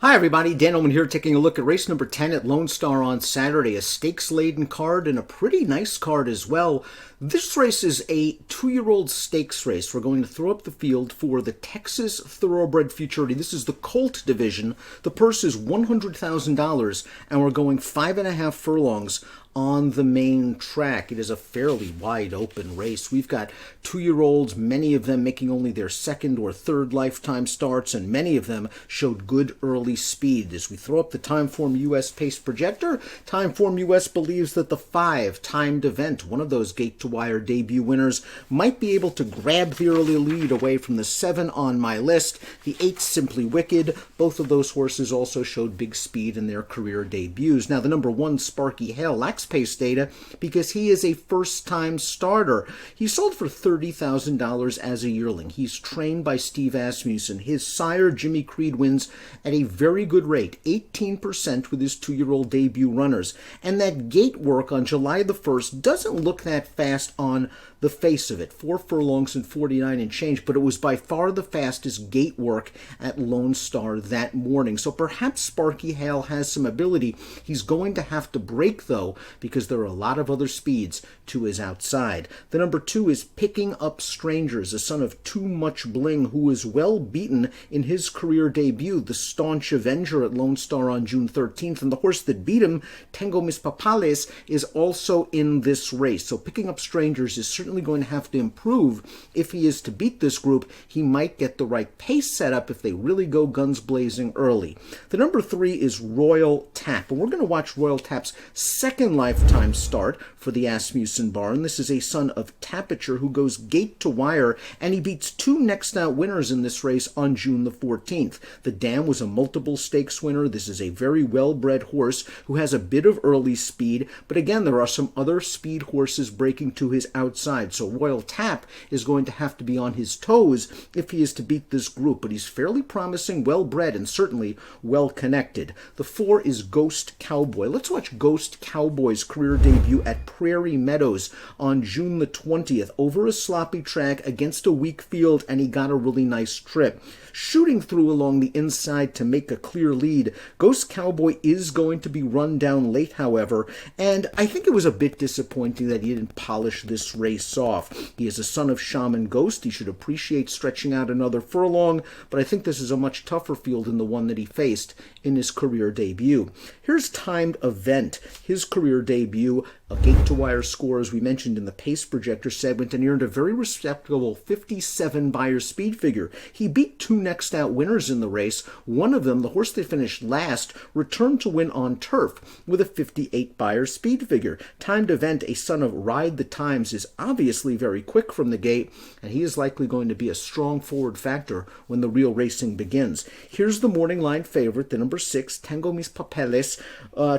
Hi everybody, Dan Illman here taking a look at race number 10 at Lone Star on Saturday. A stakes-laden card and a pretty nice card as well. This race is a 2-year-old stakes race. We're going to throw up the field for the Texas Thoroughbred Futurity. This is the Colt division. The purse is $100,000 and we're going 5.5 furlongs on the main track. It is a fairly wide open race. We've got 2-year-olds, many of them making only their second or third lifetime starts, and many of them showed good early speed. As we throw up the Timeform US pace projector, Timeform US believes that the 5 timed event, one of those gate-to-wire debut winners, might be able to grab the early lead away from the 7 on my list. The 8 Simply Wicked, both of those horses also showed big speed in their career debuts. Now the number 1 Sparky Hale lacks pace data because he is a first-time starter. He sold for $30,000 as a yearling. He's trained by Steve Asmussen. His sire, Jimmy Creed, wins at a very good rate, 18% with his 2-year-old debut runners. And that gate work on July the 1st doesn't look that fast on the face of it. 4 furlongs and 49 and change, but it was by far the fastest gate work at Lone Star that morning. So perhaps Sparky Hale has some ability. He's going to have to break, though, because there are a lot of other speeds to his outside. The number 2 is Picking Up Strangers, a son of Too Much Bling, who was well beaten in his career debut, the Staunch Avenger at Lone Star on June 13th, and the horse that beat him, Tengo Mis Papales, is also in this race. So Picking Up Strangers is certainly going to have to improve if he is to beat this group. He might get the right pace set up if they really go guns blazing early. The number 3 is Royal Tap, and we're going to watch Royal Tap's second lifetime start for the Asmussen barn. This is a son of Tapiture who goes gate to wire, and he beats 2 next out winners in this race on June the 14th. The Dam was a multiple stakes winner. This is a very well-bred horse who has a bit of early speed, but again, there are some other speed horses breaking to his outside. So Royal Tap is going to have to be on his toes if he is to beat this group, but he's fairly promising, well-bred, and certainly well-connected. The 4 is Ghost Cowboy. Let's watch Ghost Cowboy's career debut at Prairie Meadows on June the 20th over a sloppy track against a weak field, and he got a really nice trip. Shooting through along the inside to make a clear lead. Ghost Cowboy is going to be run down late, however, and I think it was a bit disappointing that he didn't polish this race off. He is a son of Shaman Ghost. He should appreciate stretching out another furlong, but I think this is a much tougher field than the one that he faced in his career debut. Here's Timed Event, his career debut, a gate-to-wire score, as we mentioned in the pace projector segment, and he earned a very respectable 57 Beyer speed figure. He beat 2 next out winners in the race. One of them, the horse that finished last, returned to win on turf with a 58 Beyer speed figure. Timed Event, a son of Ride the Times, is obviously very quick from the gate, and he is likely going to be a strong forward factor when the real racing begins. Here's the morning line favorite, the number 6, Tengo Mis Papeles,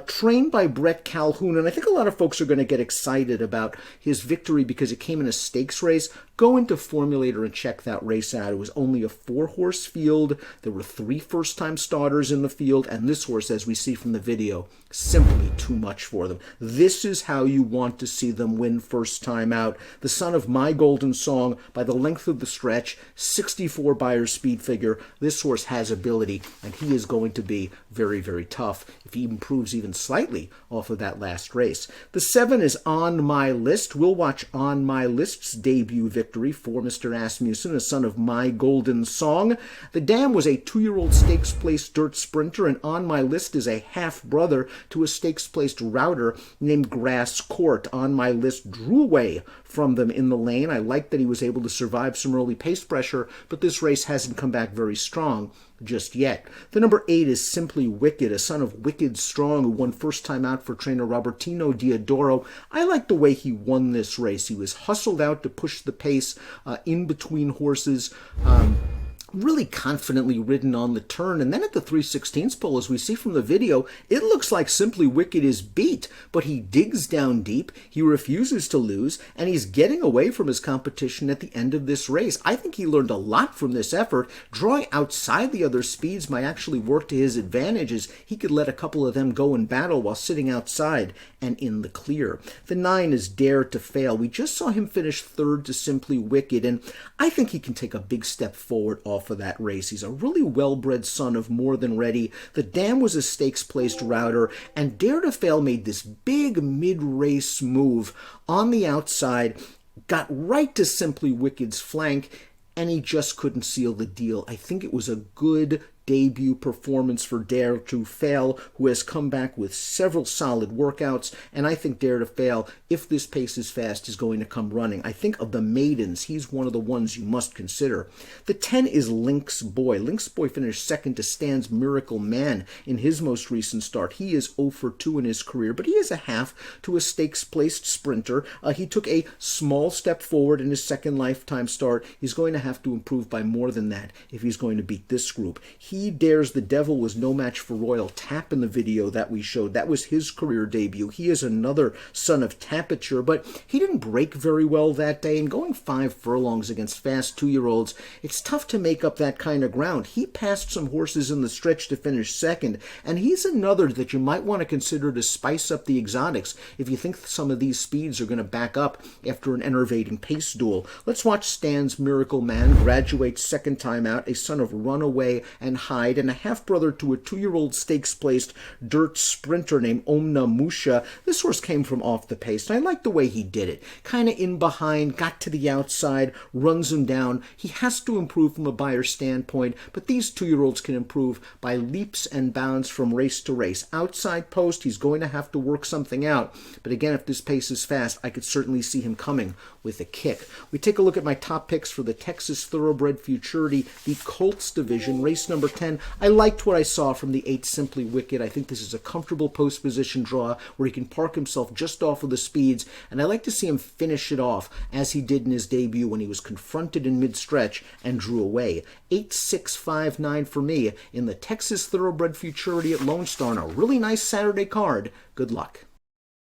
trained by Brett Calhoun, and I think a lot of folks are going to get excited about his victory because it came in a stakes race. Go into Formulator and check that race out. It was only a 4-horse field. There were 3 first-time starters in the field, and this horse, as we see from the video, simply too much for them. This is how you want to see them win first time out. The son of My Golden Song, by the length of the stretch, 64 Beyer speed figure. This horse has ability, and he is going to be very, very tough if he improves even slightly off of that last race. The 7 is On My List. We'll watch On My List's debut victory for Mr. Asmussen, a son of My Golden Song. The Dam was a 2-year-old stakes-placed dirt sprinter, and On My List is a half-brother to a stakes-placed router named Grass Court. On My List drew away from them in the lane. I like that he was able to survive some early pace pressure, but this race hasn't come back very strong just yet. The number 8 is Simply Wicked, a son of Wicked Strong, who won first time out for trainer Robertino Diodoro. I like the way he won this race. He was hustled out to push the pace in between horses. Really confidently ridden on the turn, and then at the 3/16 pole, as we see from the video, it looks like Simply Wicked is beat, but he digs down deep, he refuses to lose, and he's getting away from his competition at the end of this race. I think he learned a lot from this effort. Drawing outside the other speeds might actually work to his advantage, as he could let a couple of them go in battle while sitting outside and in the clear. The 9 is Dare to Fail. We just saw him finish 3rd to Simply Wicked, and I think he can take a big step forward off off of that race. He's a really well-bred son of More Than Ready. The dam was a stakes-placed router, and Dare to Fail made this big mid-race move on the outside, got right to Simply Wicked's flank, and he just couldn't seal the deal. I think it was a good debut performance for Dare to Fail, who has come back with several solid workouts, and I think Dare to Fail, if this pace is fast, is going to come running. I think of the maidens, he's one of the ones you must consider. The 10 is Lynx Boy. Lynx Boy finished second to Stan's Miracle Man in his most recent start. He is 0 for 2 in his career, but he is a half to a stakes-placed sprinter. He took a small step forward in his second lifetime start. He's going to have to improve by more than that if he's going to beat this group. He Dares the Devil was no match for Royal Tap in the video that we showed. That was his career debut. He is another son of Tapiture, but he didn't break very well that day, and going 5 furlongs against fast 2-year-olds, it's tough to make up that kind of ground. He passed some horses in the stretch to finish second, and he's another that you might want to consider to spice up the exotics if you think some of these speeds are going to back up after an enervating pace duel. Let's watch Stan's Miracle Man graduate second time out, a son of Runaway and Hyde, and a half-brother to a 2-year-old stakes-placed dirt sprinter named Omna Musha. This horse came from off the pace, and I like the way he did it. Kind of in behind, got to the outside, runs him down. He has to improve from a buyer standpoint, but these 2-year-olds can improve by leaps and bounds from race to race. Outside post, he's going to have to work something out, but again, if this pace is fast, I could certainly see him coming with a kick. We take a look at my top picks for the Texas Thoroughbred Futurity, the Colts division, race number 10. I liked what I saw from the 8 Simply Wicked. I think this is a comfortable post position draw where he can park himself just off of the speeds, and I like to see him finish it off as he did in his debut when he was confronted in mid-stretch and drew away. 8-6-5-9 for me in the Texas Thoroughbred Futurity at Lone Star, and a really nice Saturday card. Good luck.